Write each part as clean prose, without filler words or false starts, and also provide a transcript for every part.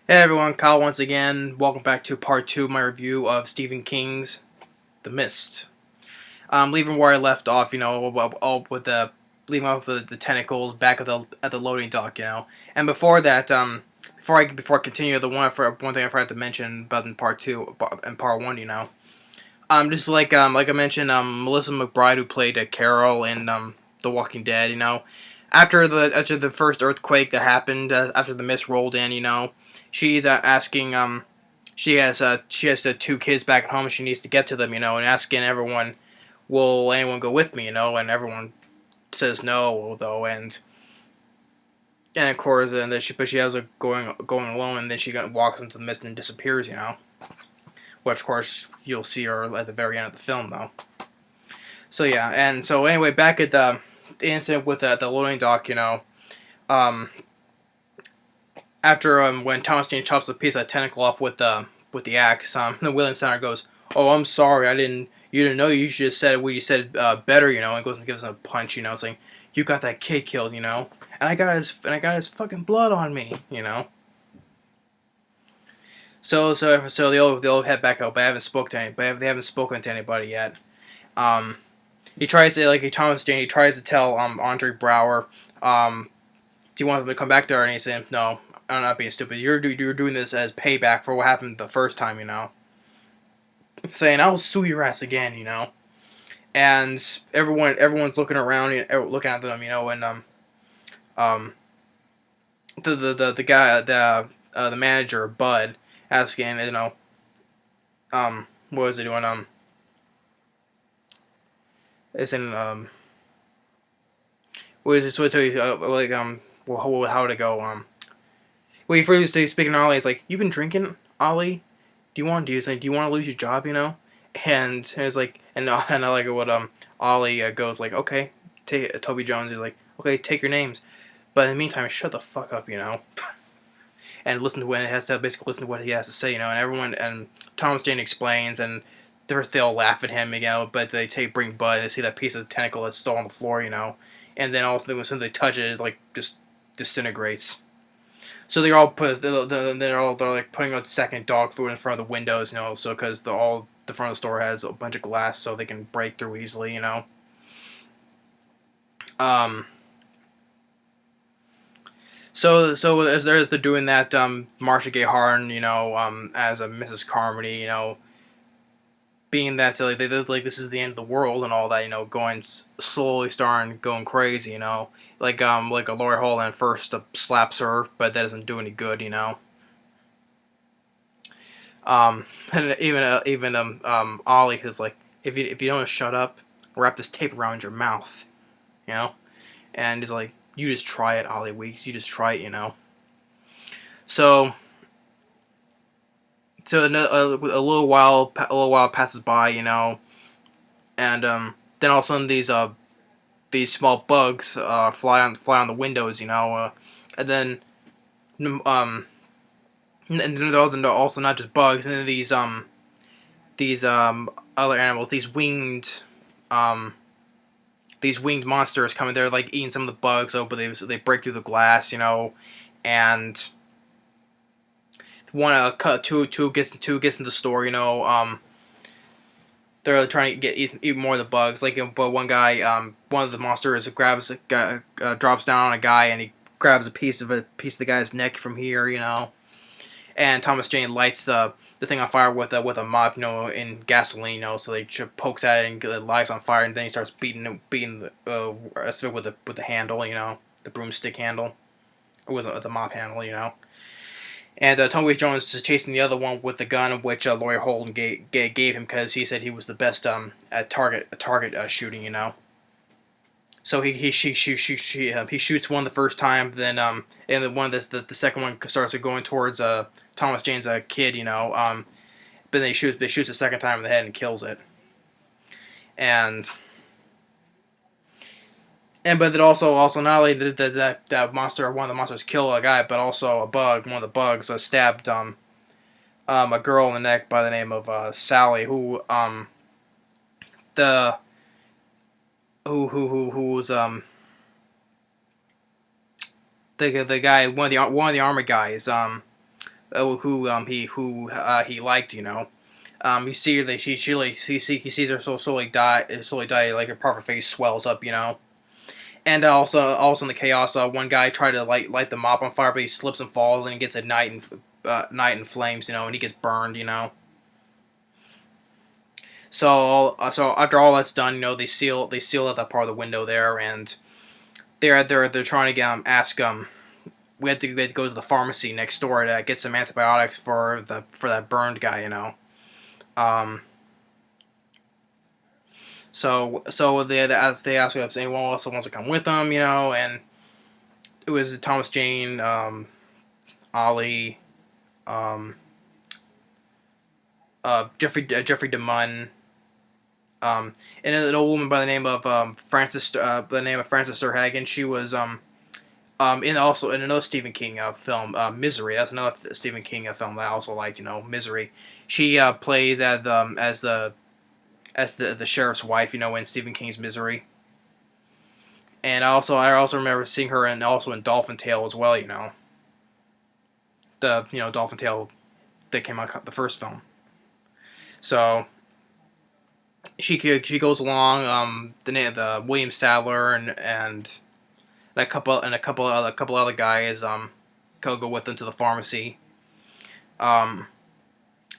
Hey everyone, Kyle once again. Welcome back to part 2 of my review of Stephen King's The Mist. Leaving where I left off, all with leaving off with the tentacles back at the loading dock. And before that, before I continue, one thing I forgot to mention about in part 2 and part 1, just like I mentioned, Melissa McBride, who played Carol in The Walking Dead, after the first earthquake that happened, after the mist rolled in, she's asking she has two kids back at home, and she needs to get to them, and asking everyone, will anyone go with me, and everyone says no, though, and of course, and then she has a going alone, and then she walks into the mist and disappears, which of course you'll see her at the very end of the film, though. So yeah, and so anyway, back at the incident with the loading dock, um, after when Thomas Jane chops a piece of tentacle off with the axe, the William Center goes, "Oh, I'm sorry, you didn't know. You should have said what you said better, and goes and gives him a punch, saying, "You got that kid killed, and I got his fucking blood on me, So they'll head back out, but they haven't spoken to anybody yet. He tries to Thomas Jane. He tries to tell Andre Braugher, do you want them to come back there? And he said, "No, I'm not being stupid. You're doing this as payback for what happened the first time, Saying, I'll sue your ass again, And everyone's looking around, looking at them, and um, the guy, the manager, Bud, asking, what was he doing? Isn't what is what tell you how to go? Well, he first speaking to Ollie, he's like, "You've been drinking, Ollie? Do you want to do? Like, do you want to lose your job? And it's like, and I like what Ollie goes like, okay, take Toby Jones is like, okay, take your names, but in the meantime, shut the fuck up, and listen to what it has to basically listen to what he has to say, And everyone and Thomas Jane explains, and first they'll laugh at him, but they bring Bud and they see that piece of tentacle that's still on the floor, and then also as soon as they touch it, it like just disintegrates. So they're like putting out second dog food in front of the windows, so because the front of the store has a bunch of glass, so they can break through easily, Um. So as they're doing that, Marcia Gay Harden, as a Mrs. Carmody, being that they like this is the end of the world and all that, going slowly starting going crazy, like a Laurie Holden first slaps her, but that doesn't do any good, and Ollie is like, if you don't shut up, wrap this tape around your mouth, you know, and he's like, you just try it, Ollie Weeks, you just try it, So a little while passes by, and then all of a sudden these small bugs fly on the windows, and then um and they're also not just bugs, and then these other animals, um these winged monsters come in. They're like eating some of the bugs, but they break through the glass, and two gets in the store, they're trying to get eat more of the bugs. But one guy, one of the monsters drops down on a guy, and he grabs a piece of the guy's neck from here, And Thomas Jane lights the thing on fire with a mop, in gasoline, so he pokes at it and it lights on fire, and then he starts beating the rest of it with the handle, the broomstick handle. It wasn't the mop handle, And Toby Jones is chasing the other one with the gun, which Laurie Holden gave him because he said he was the best at target shooting, So he shoots one the first time, then and the second one starts going towards Thomas Jane's kid, but then he shoots the second time in the head and kills it, and but then also not only did that monster, one of the monsters, kill a guy, but also one of the bugs stabbed a girl in the neck by the name of Sally, who the who was the guy, one of the army guys, he liked, you know. You see that he sees her slowly die, like her part of her face swells up, you know. And also in the chaos, one guy tried to light the mop on fire, but he slips and falls, and he gets night in flames, you know, and he gets burned, you know. So after all that's done, you know, they seal out that part of the window there, and they're trying to ask we had to go to the pharmacy next door to get some antibiotics for that burned guy, you know. Um, so they asked if anyone else wants to come with them, you know, and it was Thomas Jane, Ollie, um, Jeffery DeMunn, and an old woman by the name of Frances Sternhagen. She was in another Stephen King film, Misery. That's another Stephen King film that I also liked. You know, Misery. She plays as the sheriff's wife. You know, in Stephen King's Misery. And I also remember seeing her in Dolphin Tale as well. You know, Dolphin Tale that came out the first film. So she goes along. The William Sadler and a couple other guys go with them to the pharmacy. Um,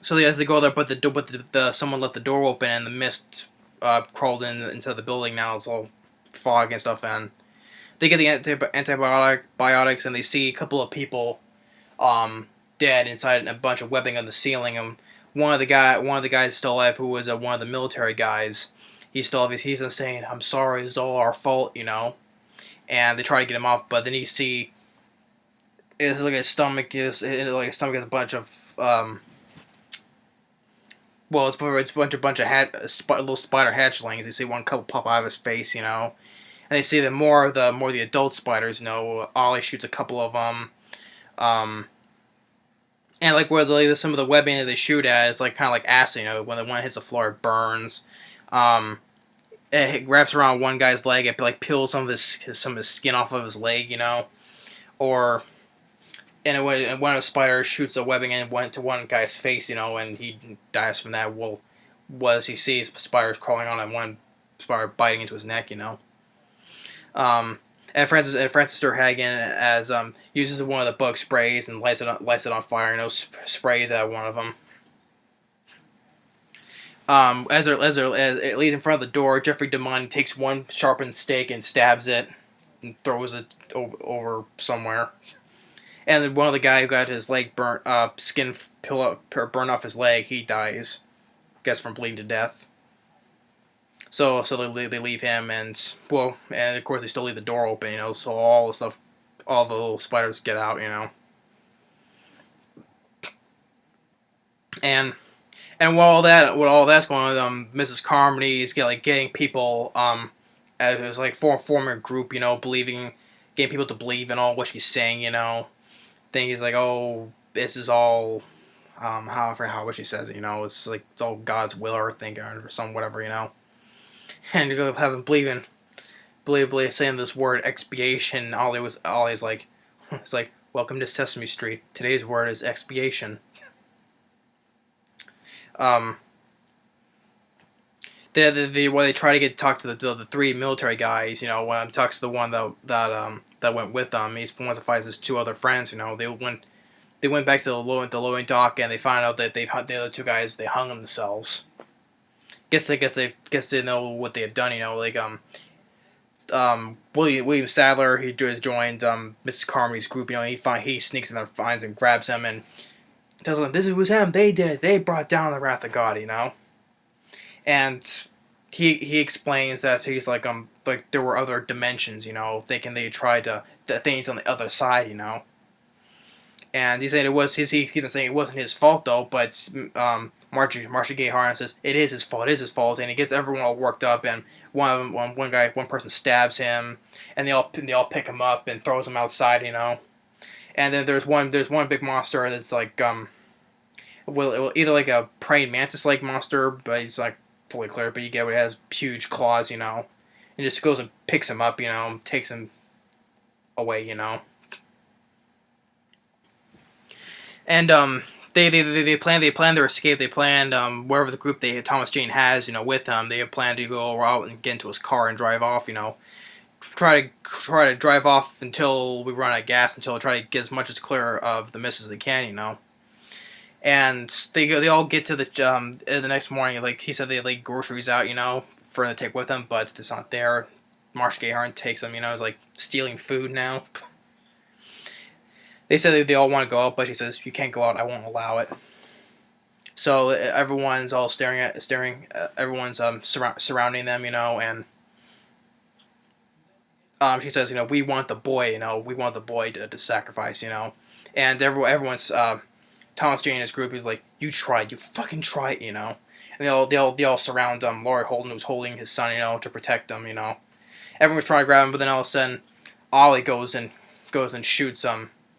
so as they go there, but someone left the door open and the mist crawled into the building. Now it's all fog and stuff, and they get the antibiotics and they see a couple of people dead inside a bunch of webbing on the ceiling. And one of the guys is still alive, who was one of the military guys. He's still alive. He's just saying, "I'm sorry, it's all our fault," you know. And they try to get him off, but then you see it's like his stomach has a bunch of it's a bunch of little spider hatchlings. You see one couple pop out of his face, you know, and they see that more of the adult spiders. You know, Ollie shoots a couple of them, and like some of the webbing that they shoot at is like kind of like acid. You know, when the one hits the floor, it burns. It wraps around one guy's leg. It like peels some of his skin off of his leg. You know, or and one of the spiders shoots a webbing and went to one guy's face, you know, and he dies from that. Well, as he sees spiders crawling on him, one spider biting into his neck, you know. And Frances Sternhagen uses one of the bug sprays and lights it on fire, you know, sprays at one of them. As it leads in front of the door, Jeffery DeMunn takes one sharpened stake and stabs it and throws it over somewhere. And then one of the guy who got his leg burnt, skin burned off his leg, he dies. I guess from bleeding to death. So they leave him, and of course they still leave the door open, you know. So all the little spiders get out, you know. And while all that's going on, Mrs. Carmody is getting people as it was like forming a group, you know, getting people to believe in all what she's saying, you know. Think he's like, oh, this is all, how what she says, you know, it's like it's all God's will or thinking or some whatever, you know, and you go have him believe saying this word expiation. Ollie's like, it's like, welcome to Sesame Street. Today's word is expiation. They try to talk to the three military guys, you know, when talks to the one that went with them. He's the one that fights his two other friends, you know. They went back to the loading dock and they found out that the other two guys, they hung themselves. Guess they know what they have done, you know, like William Sadler, he joined Mrs. Carmody's group, you know. He sneaks in there, finds and grabs him and tells them this was him. They did it. They brought down the wrath of God, you know. And he explains that he's like there were other dimensions, you know, thinking they tried the things on the other side, you know. And he said he's been saying it wasn't his fault though, but Marcia Gay Harden says it is his fault, and he gets everyone all worked up, and one person stabs him, and they all pick him up and throws him outside, you know. And then there's one big monster that's like either like a praying mantis like monster, but he's like fully clear, but you get what it has huge claws, you know, and just goes and picks him up, you know, takes him away, you know. And they plan their escape. They planned wherever the group Thomas Jane has, with them. They plan to go out and get into his car and drive off. Try to drive off until we run out of gas. Until try to get as much as clear of the mist as they can. And they all get to the next morning. Like he said, they laid groceries out. For them to take with them, but it's not there. Marcia Gay Harden takes them. It's like stealing food now. They said they all want to go out, but she says, "You can't go out. I won't allow it." So everyone's all staring. Everyone's surrounding them, and she says, "We want the boy. We want the boy to sacrifice. And everyone's Thomas Jane and his group is like, "You tried. You fucking tried. And they all surround Laurie Holden, who's holding his son, to protect them. Everyone's trying to grab him, but then all of a sudden, Ollie goes and shoots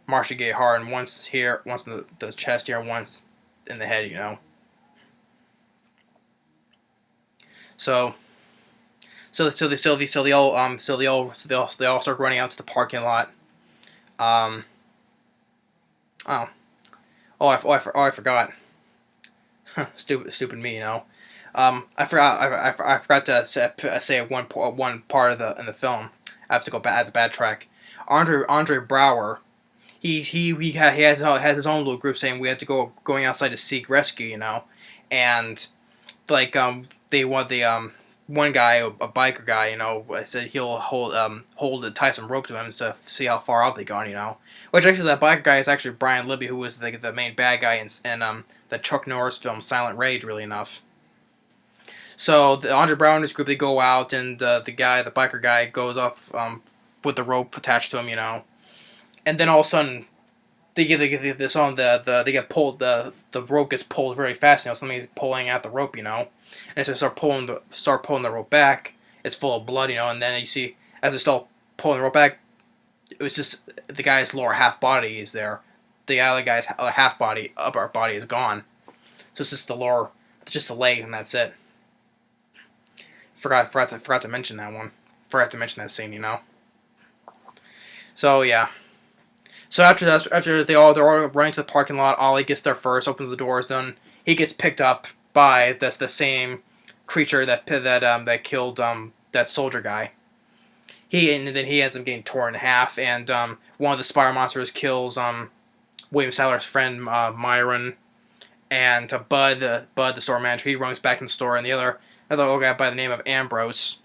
Marcia Gay Harden, once here, once in the chest here, once in the head. So they all start running out to the parking lot. Um, oh, I forgot. Stupid me. I forgot to say one part of in the film. I have to go back at the backtrack. Andre Braugher. He has his own little group saying we had to going outside to seek rescue, and like they want the one guy, a biker guy, said he'll tie some rope to him to see how far out they gone, Which actually that biker guy is actually Brian Libby, who was the main bad guy in the Chuck Norris film Silent Rage, really enough. So the Andre Brown and his group, they go out, and the biker guy goes off with the rope attached to him, and then all of a sudden they get pulled. The rope gets pulled very fast. Somebody's pulling at the rope. And as they start pulling the rope back, it's full of blood. And then you see as they start pulling the rope back, it was just the guy's lower half body is there. The other guy's half body, upper body is gone. So it's just just the leg, and that's it. Forgot to mention that one. Forgot to mention that scene. So yeah. So after they're all running to the parking lot, Ollie gets there first, opens the doors, then he gets picked up by the same creature that killed that soldier guy. And then he ends up getting torn in half, and one of the spider monsters kills William Sadler's friend Myron, and Bud the store manager. He runs back in the store, and another old guy by the name of Ambrose,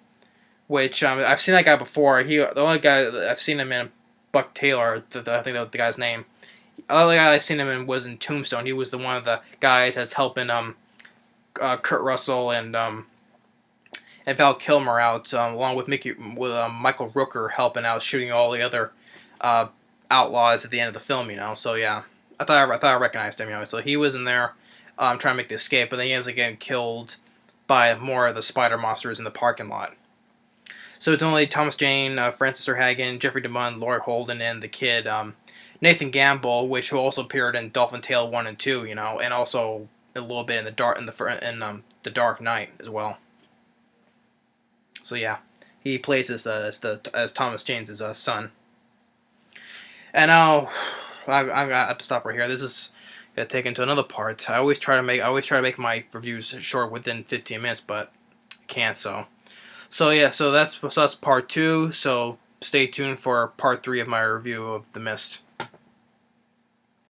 which I've seen that guy before. The only guy I've seen him in Buck Taylor, I think that was the guy's name. The other guy I seen him in was in Tombstone. He was one of the guys that's helping Kurt Russell and Val Kilmer out, along with Michael Rooker helping out, shooting all the other outlaws at the end of the film. So yeah, I thought I recognized him. So he was in there trying to make the escape, but then he ends up getting killed by more of the spider monsters in the parking lot. So it's only Thomas Jane, Francis Sternhagen, Jeffery DeMunn, Laurie Holden, and the kid Nathan Gamble, who also appeared in Dolphin Tale 1 and 2, and also a little bit in the Dark Knight as well. So yeah, he plays as Thomas Jane's son. And now I have to stop right here. This is gonna take into another part. I always try to make my reviews short within 15 minutes, but I can't. So yeah, so that's part 2. So stay tuned for part 3 of my review of The Mist.